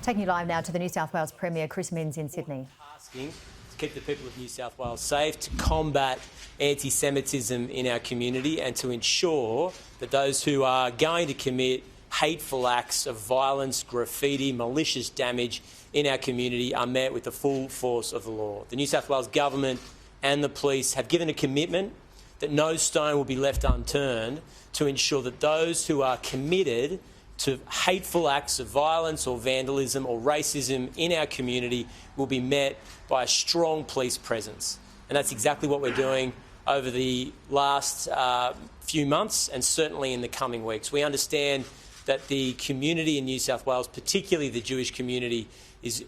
Taking you live now to the New South Wales Premier Chris Minns in Sydney. Asking to keep the people of New South Wales safe, to combat anti-Semitism in our community and to ensure that those who are going to commit hateful acts of violence, graffiti, malicious damage in our community are met with the full force of the law. The New South Wales Government and the police have given a commitment that no stone will be left unturned to ensure that those who are committed to hateful acts of violence or vandalism or racism in our community will be met by a strong police presence. And that's exactly what we're doing over the last few months and certainly in the coming weeks. We understand that the community in New South Wales, particularly the Jewish community, is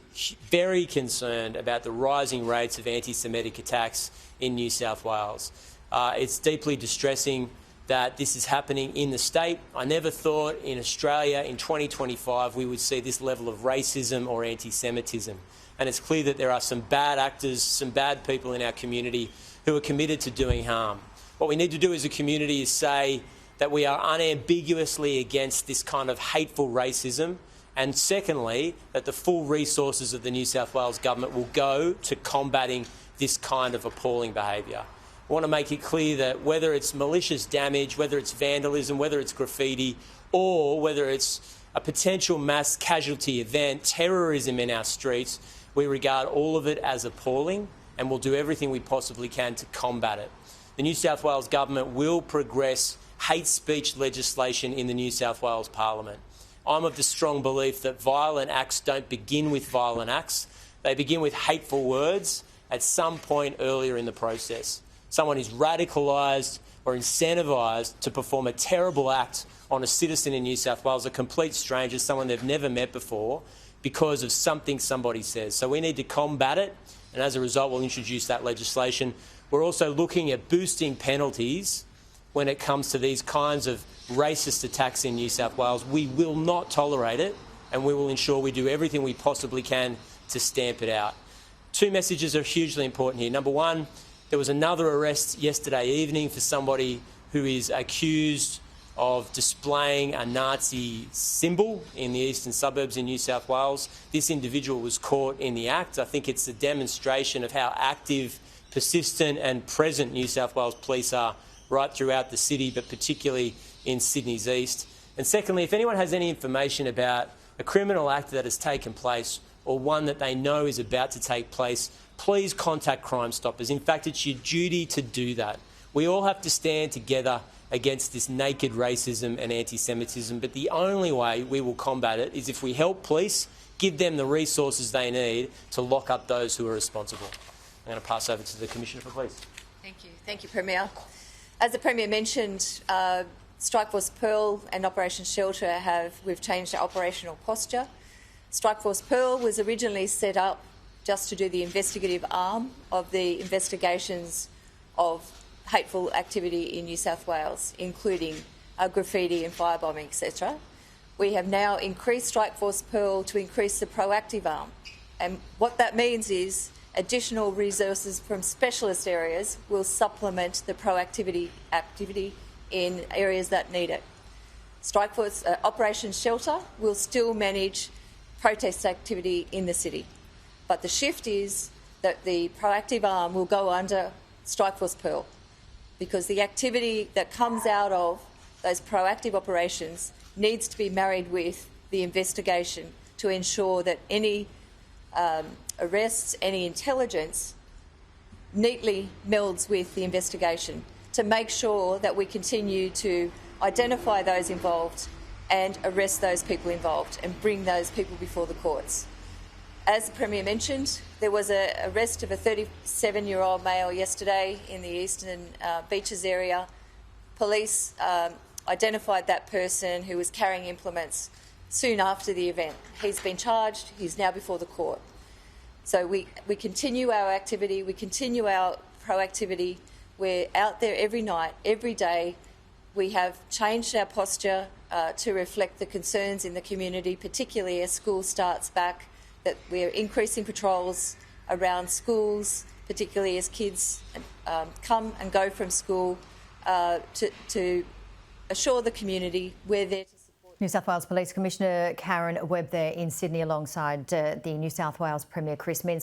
very concerned about the rising rates of anti-Semitic attacks in New South Wales. It's deeply distressing that this is happening in the state. I never thought in Australia in 2025 we would see this level of racism or anti-Semitism. And it's clear that there are some bad actors, some bad people in our community who are committed to doing harm. What we need to do as a community is say that we are unambiguously against this kind of hateful racism, and secondly, that the full resources of the New South Wales Government will go to combating this kind of appalling behaviour. I want to make it clear that whether it's malicious damage, whether it's vandalism, whether it's graffiti, or whether it's a potential mass casualty event, terrorism in our streets, we regard all of it as appalling and will do everything we possibly can to combat it. The New South Wales Government will progress hate speech legislation in the New South Wales Parliament. I'm of the strong belief that violent acts don't begin with violent acts. They begin with hateful words at some point earlier in the process. Someone is radicalised or incentivised to perform a terrible act on a citizen in New South Wales, a complete stranger, someone they've never met before, because of something somebody says. So we need to combat it, and as a result we'll introduce that legislation. We're also looking at boosting penalties when it comes to these kinds of racist attacks in New South Wales. We will not tolerate it, and we will ensure we do everything we possibly can to stamp it out. Two messages are hugely important here. Number one, there was another arrest yesterday evening for somebody who is accused of displaying a Nazi symbol in the eastern suburbs in New South Wales. This individual was caught in the act. I think it's a demonstration of how active, persistent and present New South Wales police are right throughout the city, but particularly in Sydney's east. And secondly, if anyone has any information about a criminal act that has taken place or one that they know is about to take place, please contact Crime Stoppers. In fact, it's your duty to do that. We all have to stand together against this naked racism and anti-Semitism, but the only way we will combat it is if we help police, give them the resources they need to lock up those who are responsible. I'm going to pass over to the Commissioner for Police. Thank you. Thank you, Premier. As the Premier mentioned, Strikeforce Pearl and Operation Shelter we've changed our operational posture. Strikeforce Pearl was originally set up just to do the investigative arm of the investigations of hateful activity in New South Wales, including graffiti and firebombing, etc. We have now increased Strikeforce Pearl to increase the proactive arm. And what that means is additional resources from specialist areas will supplement the proactivity activity in areas that need it. Strikeforce Operation Shelter will still manage protest activity in the city. But the shift is that the proactive arm will go under Strikeforce Pearl, because the activity that comes out of those proactive operations needs to be married with the investigation to ensure that any arrests, any intelligence neatly melds with the investigation to make sure that we continue to identify those involved and arrest those people involved and bring those people before the courts. As the Premier mentioned, there was an arrest of a 37-year-old male yesterday in the Eastern Beaches area. Police identified that person who was carrying implements soon after the event. He's been charged. He's now before the court. So we continue our activity. We continue our proactivity. We're out there every night, every day. We have changed our posture to reflect the concerns in the community, particularly as school starts back, that we're increasing patrols around schools, particularly as kids come and go from school, to assure the community we're there to support New South Wales Police Commissioner Karen Webb there in Sydney alongside the New South Wales Premier Chris Minns.